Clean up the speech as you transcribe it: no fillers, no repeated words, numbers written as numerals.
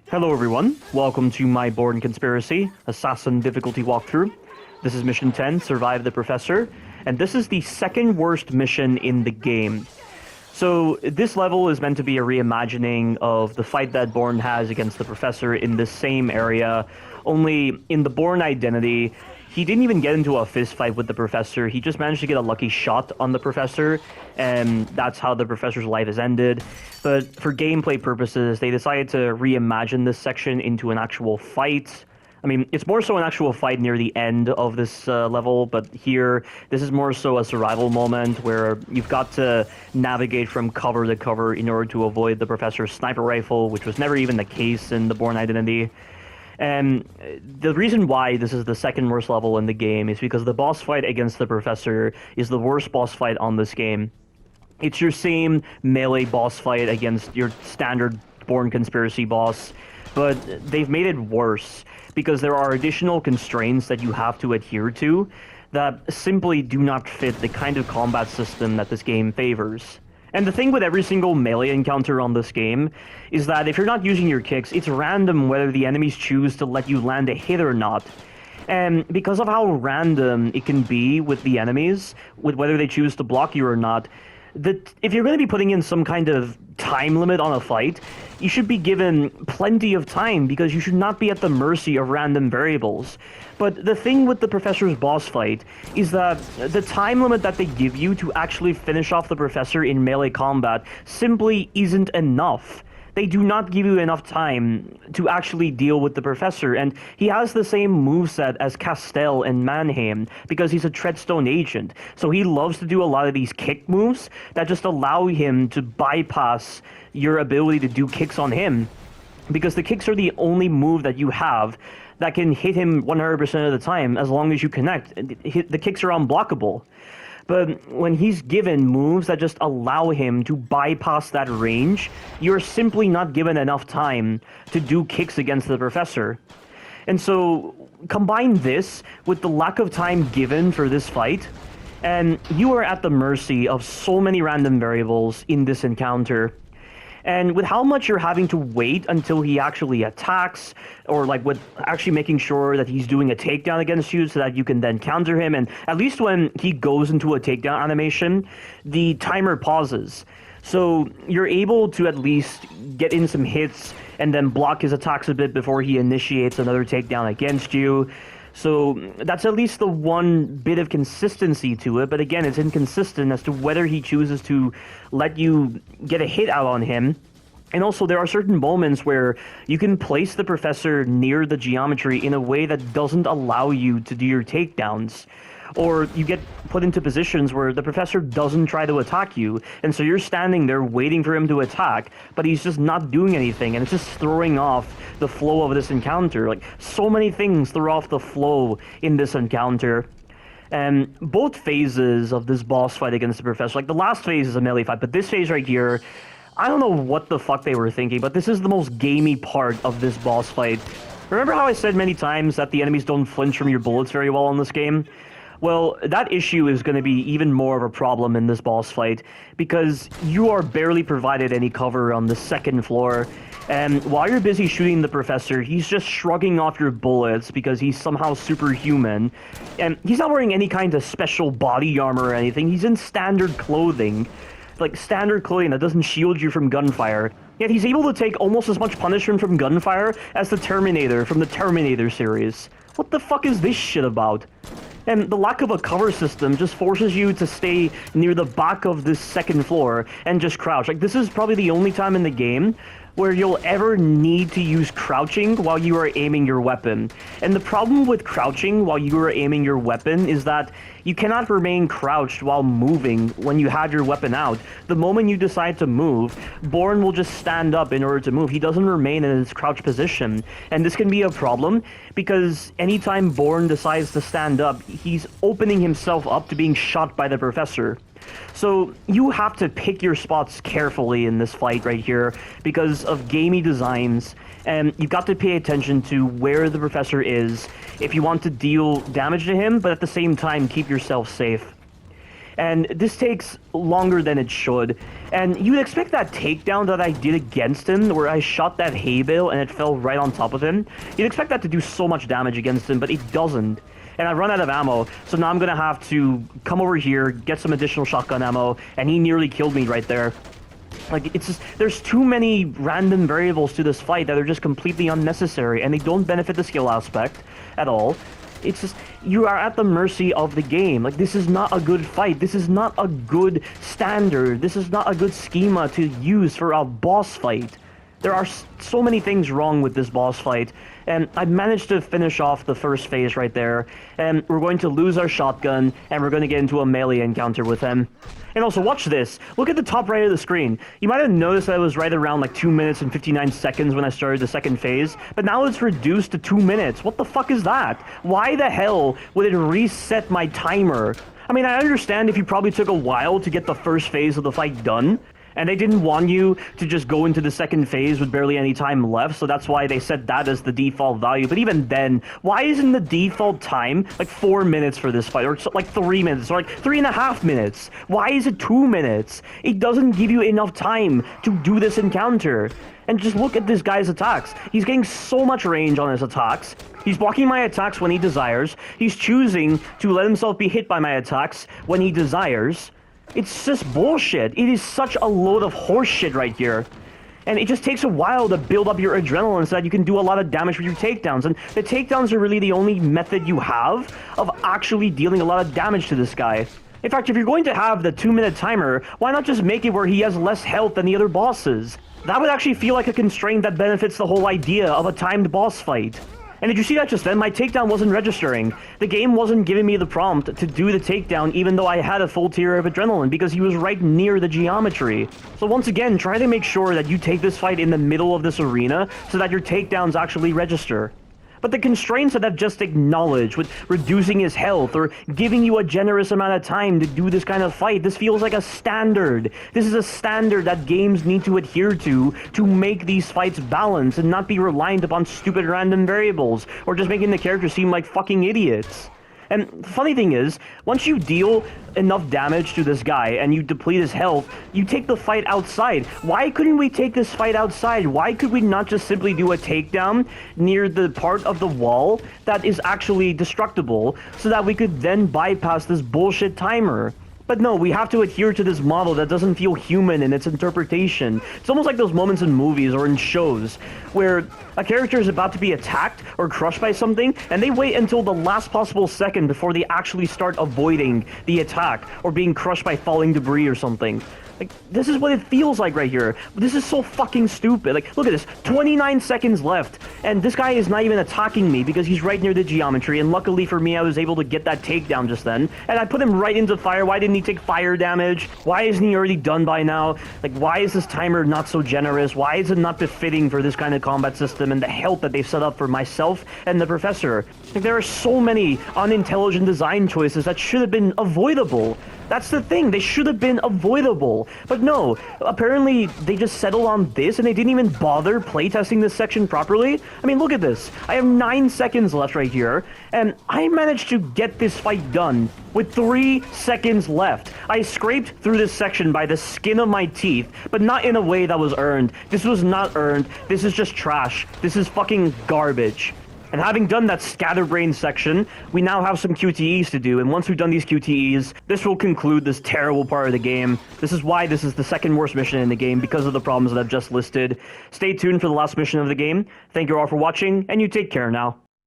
Hello everyone, welcome to my Bourne Conspiracy Assassin difficulty walkthrough. This is mission 10, Survive the Professor, and this is the second worst mission in the game. So this level is meant to be a reimagining of the fight that Bourne has against the Professor in the same area, only in the Bourne identity, he didn't even get into a fist fight with the Professor. He just managed to get a lucky shot on the Professor, and that's how the Professor's life is ended. But for gameplay purposes, they decided to reimagine this section into an actual fight. I mean, it's more so an actual fight near the end of this level, but here, this is more so a survival moment where you've got to navigate from cover to cover in order to avoid the Professor's sniper rifle, which was never even the case in the Bourne identity. And the reason why this is the second worst level in the game is because the boss fight against the Professor is the worst boss fight on this game. It's your same melee boss fight against your standard Bourne Conspiracy boss, but they've made it worse because there are additional constraints that you have to adhere to that simply do not fit the kind of combat system that this game favors. And the thing with every single melee encounter on this game is that if you're not using your kicks, it's random whether the enemies choose to let you land a hit or not. And because of how random it can be with the enemies, with whether they choose to block you or not, that if you're going to be putting in some kind of time limit on a fight, you should be given plenty of time because you should not be at the mercy of random variables. But the thing with the Professor's boss fight is that the time limit that they give you to actually finish off the Professor in melee combat simply isn't enough. They do not give you enough time to actually deal with the Professor, and he has the same moveset as Castell and Mannheim, because he's a Treadstone agent, so he loves to do a lot of these kick moves that just allow him to bypass your ability to do kicks on him, because the kicks are the only move that you have that can hit him 100% of the time as long as you connect. The kicks are unblockable. But when he's given moves that just allow him to bypass that range, you're simply not given enough time to do kicks against the Professor. And so, combine this with the lack of time given for this fight, and you are at the mercy of so many random variables in this encounter. And with how much you're having to wait until he actually attacks, or like with actually making sure that he's doing a takedown against you so that you can then counter him, and at least when he goes into a takedown animation, the timer pauses. So you're able to at least get in some hits and then block his attacks a bit before he initiates another takedown against you. So that's at least the one bit of consistency to it, but again, it's inconsistent as to whether he chooses to let you get a hit out on him. And also, there are certain moments where you can place the Professor near the geometry in a way that doesn't allow you to do your takedowns. Or you get put into positions where the Professor doesn't try to attack you, and so you're standing there waiting for him to attack, but he's just not doing anything, and it's just throwing off the flow of this encounter. Like, so many things throw off the flow in this encounter. And both phases of this boss fight against the Professor, like the last phase is a melee fight, but this phase right here, I don't know what the fuck they were thinking, but this is the most gamey part of this boss fight. Remember how I said many times that the enemies don't flinch from your bullets very well in this game? Well, that issue is going to be even more of a problem in this boss fight, because you are barely provided any cover on the second floor, and while you're busy shooting the Professor, he's just shrugging off your bullets because he's somehow superhuman, and he's not wearing any kind of special body armor or anything. He's in standard clothing, like standard clothing that doesn't shield you from gunfire. Yet he's able to take almost as much punishment from gunfire as the Terminator from the Terminator series. What the fuck is this shit about? And the lack of a cover system just forces you to stay near the back of this second floor and just crouch. Like, this is probably the only time in the game where you'll ever need to use crouching while you are aiming your weapon. And the problem with crouching while you are aiming your weapon is that you cannot remain crouched while moving when you have your weapon out. The moment you decide to move, Bourne will just stand up in order to move. He doesn't remain in his crouch position. And this can be a problem because anytime Bourne decides to stand up, he's opening himself up to being shot by the Professor. So you have to pick your spots carefully in this fight right here because of gamey designs, and you've got to pay attention to where the Professor is if you want to deal damage to him, but at the same time keep yourself safe. and this takes longer than it should. And you'd expect that takedown that I did against him, where I shot that hay bale and it fell right on top of him, you'd expect that to do so much damage against him, but it doesn't. And I run out of ammo, so now I'm gonna have to come over here, get some additional shotgun ammo, and he nearly killed me right there. Like, it's just, there's too many random variables to this fight that are just completely unnecessary, and they don't benefit the skill aspect at all. It's just, you are at the mercy of the game. Like, this is not a good fight. This is not a good standard. This is not a good schema to use for a boss fight. There are so many things wrong with this boss fight, and I managed to finish off the first phase right there, and we're going to lose our shotgun, and we're going to get into a melee encounter with him. And also, watch this. Look at the top right of the screen. You might have noticed that it was right around like 2 minutes and 59 seconds when I started the second phase, but now it's reduced to 2 minutes. What the fuck is that? Why the hell would it reset my timer? I mean, I understand if you probably took a while to get the first phase of the fight done, and they didn't want you to just go into the second phase with barely any time left, so that's why they set that as the default value. But even then, why isn't the default time like 4 minutes for this fight, or like 3 minutes, or like 3.5 minutes? Why is it 2 minutes? It doesn't give you enough time to do this encounter. And just look at this guy's attacks. He's getting so much range on his attacks. He's blocking my attacks when he desires. He's choosing to let himself be hit by my attacks when he desires. It's just bullshit. It is such a load of horse shit right here. And it just takes a while to build up your adrenaline so that you can do a lot of damage with your takedowns. And the takedowns are really the only method you have of actually dealing a lot of damage to this guy. In fact, if you're going to have the 2-minute timer, why not just make it where he has less health than the other bosses? That would actually feel like a constraint that benefits the whole idea of a timed boss fight. And did you see that just then? My takedown wasn't registering. The game wasn't giving me the prompt to do the takedown even though I had a full tier of adrenaline because he was right near the geometry. So once again, try to make sure that you take this fight in the middle of this arena so that your takedowns actually register. But the constraints that I've just acknowledged with reducing his health or giving you a generous amount of time to do this kind of fight, this feels like a standard. This is a standard that games need to adhere to make these fights balanced and not be reliant upon stupid random variables or just making the characters seem like fucking idiots. And the funny thing is, once you deal enough damage to this guy and you deplete his health, you take the fight outside. Why couldn't we take this fight outside? Why could we not just simply do a takedown near the part of the wall that is actually destructible so that we could then bypass this bullshit timer? But no, we have to adhere to this model that doesn't feel human in its interpretation. It's almost like those moments in movies or in shows where a character is about to be attacked or crushed by something, and they wait until the last possible second before they actually start avoiding the attack or being crushed by falling debris or something. Like, this is what it feels like right here. This is so fucking stupid. Like, look at this. 29 seconds left, and this guy is not even attacking me because he's right near the geometry, and luckily for me, I was able to get that takedown just then. And I put him right into fire. Why didn't he take fire damage? Why isn't he already done by now? Like, why is this timer not so generous? Why is it not befitting for this kind of combat system and the help that they've set up for myself and the professor? Like, there are so many unintelligent design choices that should have been avoidable. That's the thing, they should have been avoidable. But no, apparently they just settled on this and they didn't even bother playtesting this section properly. I mean, look at this. I have 9 seconds left right here, and I managed to get this fight done with 3 seconds left. I scraped through this section by the skin of my teeth, but not in a way that was earned. This was not earned. This is just trash. This is fucking garbage. And having done that scatterbrain section, we now have some QTEs to do, and once we've done these QTEs, this will conclude this terrible part of the game. This is why this is the second worst mission in the game, because of the problems that I've just listed. Stay tuned for the last mission of the game. Thank you all for watching, and you take care now.